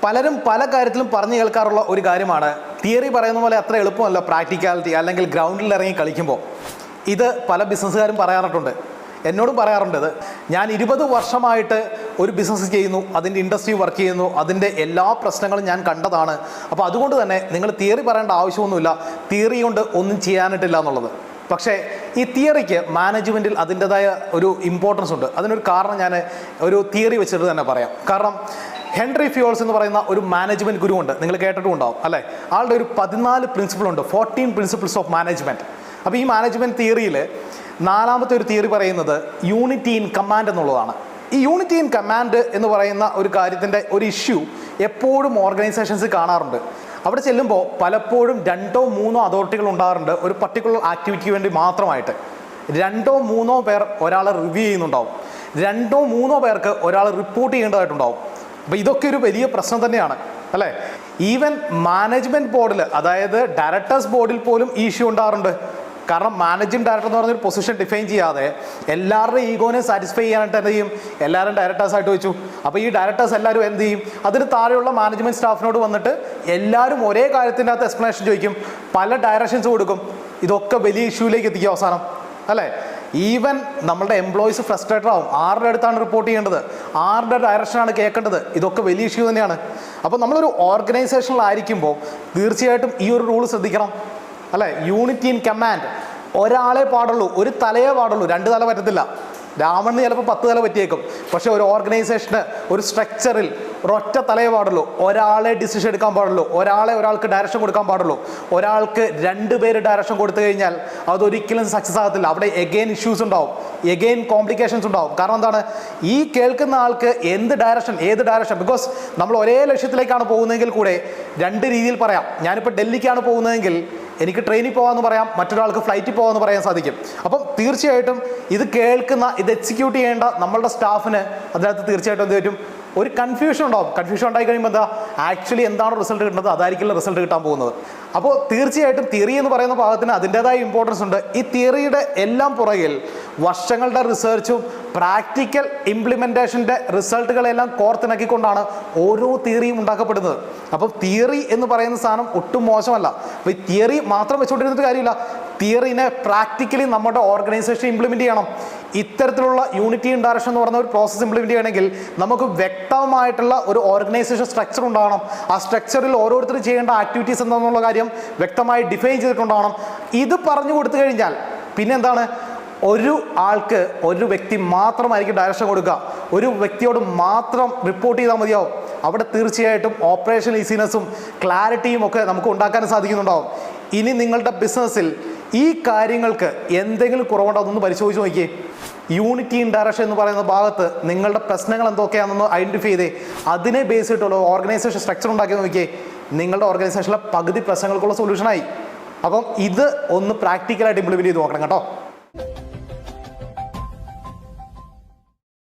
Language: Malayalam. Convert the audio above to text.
പലരും പല കാര്യത്തിലും പറഞ്ഞു കേൾക്കാറുള്ള ഒരു കാര്യമാണ്, തിയറി പറയുന്ന പോലെ അത്ര എളുപ്പമല്ല പ്രാക്ടിക്കാലിറ്റി, അല്ലെങ്കിൽ ഗ്രൗണ്ടിൽ ഇറങ്ങി കളിക്കുമ്പോൾ. ഇത് പല ബിസിനസ്സുകാരും പറയാറുണ്ട്, എന്നോടും പറയാറുണ്ട്. ഇത് ഞാൻ 20 വർഷമായിട്ട് ഒരു ബിസിനസ് ചെയ്യുന്നു, അതിൻ്റെ ഇൻഡസ്ട്രി വർക്ക് ചെയ്യുന്നു, അതിൻ്റെ എല്ലാ പ്രശ്നങ്ങളും ഞാൻ കണ്ടതാണ്. അപ്പോൾ അതുകൊണ്ട് തന്നെ നിങ്ങൾ തിയറി പറയേണ്ട ആവശ്യമൊന്നുമില്ല, തിയറി കൊണ്ട് ഒന്നും ചെയ്യാനായിട്ടില്ല എന്നുള്ളത്. പക്ഷേ ഈ തിയറിക്ക് മാനേജ്മെൻറ്റിൽ അതിൻ്റെതായ ഒരു ഇമ്പോർട്ടൻസ് ഉണ്ട്. അതിനൊരു കാരണം ഞാൻ ഒരു തിയറി വെച്ചിട്ട് തന്നെ പറയാം. കാരണം ഹെൻറി ഫ്യൂൾസ് എന്ന് പറയുന്ന ഒരു മാനേജ്മെൻറ്റ് ഗുരു ഉണ്ട്, നിങ്ങൾ കേട്ടിട്ടും ഉണ്ടാവും അല്ലേ. ആളുടെ ഒരു 14 പ്രിൻസിപ്പിളുണ്ട്, 14 പ്രിൻസിപ്പിൾസ് ഓഫ് മാനേജ്മെൻറ്റ്. അപ്പോൾ ഈ മാനേജ്മെൻറ്റ് തിയറിയിൽ 4ാമത്തെ ഒരു തിയറി പറയുന്നത് യൂണിറ്റി ഇൻ കമാൻഡ് എന്നുള്ളതാണ്. ഈ യൂണിറ്റി ഇൻ കമാൻഡ് എന്ന് പറയുന്ന ഒരു കാര്യത്തിൻ്റെ ഒരു ഇഷ്യൂ എപ്പോഴും ഓർഗനൈസേഷൻസ് കാണാറുണ്ട്. അവിടെ ചെല്ലുമ്പോൾ പലപ്പോഴും 2 or 3 അതോറിറ്റികൾ ഉണ്ടാകാറുണ്ട് ഒരു പർട്ടിക്കുലർ ആക്ടിവിറ്റിക്ക് വേണ്ടി മാത്രമായിട്ട്. 2 or 3 പേർ ഒരാളെ റിവ്യൂ ചെയ്യുന്നുണ്ടാവും, 2 or 3 പേർക്ക് ഒരാൾ റിപ്പോർട്ട് ചെയ്യേണ്ടതായിട്ടുണ്ടാവും. അപ്പോൾ ഇതൊക്കെ ഒരു വലിയ പ്രശ്നം തന്നെയാണ് അല്ലേ. ഈവൻ മാനേജ്മെൻറ്റ് ബോർഡിൽ, അതായത് ഡയറക്ടേഴ്സ് ബോർഡിൽ പോലും ഈ ഇഷ്യൂ ഉണ്ടാകാറുണ്ട്. കാരണം മാനേജിങ് ഡയറക്ടർ എന്ന് പറഞ്ഞൊരു പൊസിഷൻ ഡിഫൈൻ ചെയ്യാതെ എല്ലാവരുടെയും ഈഗോനെ സാറ്റിസ്ഫൈ ചെയ്യാനായിട്ട് എന്ത് ചെയ്യും, എല്ലാവരും ഡയറക്ടേഴ്സായിട്ട് വെച്ചു. അപ്പോൾ ഈ ഡയറക്ടേഴ്സ് എല്ലാവരും എന്ത് ചെയ്യും, അതിന് താഴെയുള്ള മാനേജ്മെൻറ്റ് സ്റ്റാഫിനോട് വന്നിട്ട് എല്ലാവരും ഒരേ കാര്യത്തിൻ്റെ അകത്ത് എക്സ്പ്ലനേഷൻ ചോദിക്കും, പല ഡയറക്ഷൻസ് കൊടുക്കും. ഇതൊക്കെ വലിയ ഇഷ്യൂയിലേക്ക് എത്തിക്കും അവസാനം അല്ലേ. ഈവൻ നമ്മളുടെ എംപ്ലോയീസ് ഫ്രസ്ട്രേറ്റഡ് ആവും, ആരുടെ അടുത്താണ് റിപ്പോർട്ട് ചെയ്യേണ്ടത്, ആരുടെ ഡയറക്ഷനാണ് കേൾക്കേണ്ടത്, ഇതൊക്കെ വലിയ ഇഷ്യൂ തന്നെയാണ്. അപ്പോൾ നമ്മളൊരു ഓർഗനൈസേഷനിലായിരിക്കുമ്പോൾ തീർച്ചയായിട്ടും ഈ ഒരു റൂൾ ശ്രദ്ധിക്കണം അല്ലേ. യൂണിറ്റി ഇൻ കമാൻഡ്, ഒരാളെ പാടുള്ളൂ, ഒരു തലയെ പാടുള്ളൂ, 2 തല പറ്റത്തില്ല. രാവണന് ചിലപ്പോൾ 10 തല പറ്റിയേക്കും, പക്ഷേ ഒരു ഓർഗനൈസേഷന് ഒരു സ്ട്രക്ചറിൽ ഒരൊറ്റ തലയെ പാടുള്ളൂ, ഒരാളെ ഡിസിഷൻ എടുക്കാൻ പാടുള്ളൂ, ഒരാൾക്ക് ഡയറക്ഷൻ കൊടുക്കാൻ പാടുള്ളൂ. ഒരാൾക്ക് 2 പേര് ഡയറക്ഷൻ കൊടുത്തു കഴിഞ്ഞാൽ അതൊരിക്കലും സക്സസ് ആകത്തില്ല. അവിടെ എഗെയിൻ ഇഷ്യൂസ് ഉണ്ടാവും, എഗെയിൻ കോംപ്ലിക്കേഷൻസ് ഉണ്ടാവും. കാരണം എന്താണ്, ഈ കേൾക്കുന്ന ആൾക്ക് ഏത് ഡയറക്ഷൻ, ബിക്കോസ് നമ്മൾ ഒരേ ലക്ഷ്യത്തിലേക്കാണ് പോകുന്നതെങ്കിൽ കൂടെ 2 രീതിയിൽ പറയാം. ഞാനിപ്പോൾ ഡൽഹിക്കാണ് പോകുന്നതെങ്കിൽ എനിക്ക് ട്രെയിനിൽ പോകാമെന്ന് പറയാം, മറ്റൊരാൾക്ക് ഫ്ലൈറ്റിൽ പോകാമെന്ന് പറയാൻ സാധിക്കും. അപ്പം തീർച്ചയായിട്ടും ഇത് കേൾക്കുന്ന, ഇത് എക്സിക്യൂട്ട് ചെയ്യേണ്ട നമ്മളുടെ സ്റ്റാഫിന് അതിനകത്ത് തീർച്ചയായിട്ടും എന്ത് പറ്റും, ഒരു കൺഫ്യൂഷൻ ഉണ്ടാവും. കൺഫ്യൂഷൻ ഉണ്ടായി കഴിയുമ്പോൾ എന്താ, ആക്ച്വലി എന്താണ് റിസൾട്ട് കിട്ടുന്നത്, അതായിരിക്കില്ല റിസൾട്ട് കിട്ടാൻ പോകുന്നത്. അപ്പോൾ തീർച്ചയായിട്ടും തിയറി എന്ന് പറയുന്ന ഭാഗത്തിന് അതിൻ്റെതായ ഇമ്പോർട്ടൻസ് ഉണ്ട്. ഈ തിയറിയുടെ എല്ലാം പുറകിൽ വർഷങ്ങളുടെ റിസർച്ചും പ്രാക്ടിക്കൽ ഇംപ്ലിമെൻറ്റേഷൻ്റെ റിസൾട്ടുകളെല്ലാം കോർത്തിണക്കിക്കൊണ്ടാണ് ഓരോ തിയറിയും ഉണ്ടാക്കപ്പെടുന്നത്. അപ്പം തിയറി എന്ന് പറയുന്ന സാധനം ഒട്ടും മോശമല്ല. അപ്പോൾ ഈ തിയറി മാത്രം വെച്ചുകൊണ്ടിരുന്നിട്ട് കാര്യമില്ല, തിയറിനെ പ്രാക്ടിക്കലി നമ്മുടെ ഓർഗനൈസേഷൻ ഇംപ്ലിമെൻറ്റ് ചെയ്യണം. ഇത്തരത്തിലുള്ള യൂണിറ്റി ഇൻ ഡയറക്ഷൻ എന്ന് പറയുന്ന ഒരു പ്രോസസ്സ് ഇംപ്ലിമെൻറ്റ് ചെയ്യണമെങ്കിൽ നമുക്ക് വ്യക്തമായിട്ടുള്ള ഒരു ഓർഗനൈസേഷൻ സ്ട്രക്ചർ ഉണ്ടാകണം. ആ സ്ട്രക്ചറിൽ ഓരോരുത്തരും ചെയ്യേണ്ട ആക്ടിവിറ്റീസ് എന്താണെന്നുള്ള കാര്യം വ്യക്തമായി ഡിഫൈൻ ചെയ്തിട്ടുണ്ടാകണം. ഇത് പറഞ്ഞു കൊടുത്തു കഴിഞ്ഞാൽ പിന്നെ എന്താണ്, ഒരു ആൾക്ക് ഒരു വ്യക്തി മാത്രമായിരിക്കും ഡയറക്ഷൻ കൊടുക്കുക, ഒരു വ്യക്തിയോട് മാത്രം റിപ്പോർട്ട് ചെയ്താൽ മതിയാവും. അവിടെ തീർച്ചയായിട്ടും ഓപ്പറേഷൻ ഈസിനെസ്സും ക്ലാരിറ്റിയും ഒക്കെ നമുക്ക് ഉണ്ടാക്കാൻ സാധിക്കുന്നുണ്ടാവും. ഇനി നിങ്ങളുടെ ബിസിനസ്സിൽ ഈ കാര്യങ്ങൾക്ക് എന്തെങ്കിലും കുറവുണ്ടോ അതൊന്ന് പരിശോധിച്ച് നോക്കിയേ. യൂണിറ്റി ഇൻ ഡയറക്ഷൻ എന്ന് പറയുന്ന ഭാഗത്ത് നിങ്ങളുടെ പ്രശ്നങ്ങൾ എന്തൊക്കെയാണെന്ന് ഐഡൻറ്റിഫൈ ചെയ്തേ, അതിനെ ബേസ് ചെയ്തിട്ടുള്ള ഓർഗനൈസേഷൻ സ്ട്രക്ചർ ഉണ്ടാക്കി നോക്കിയേ, നിങ്ങളുടെ ഓർഗനൈസേഷനിലെ പകുതി പ്രശ്നങ്ങൾക്കുള്ള സൊല്യൂഷനായി. അപ്പം ഇത് ഒന്ന് പ്രാക്ടിക്കലായിട്ട് ഇംപ്ലിമെൻറ്റ് ചെയ്ത് നോക്കണം കേട്ടോ.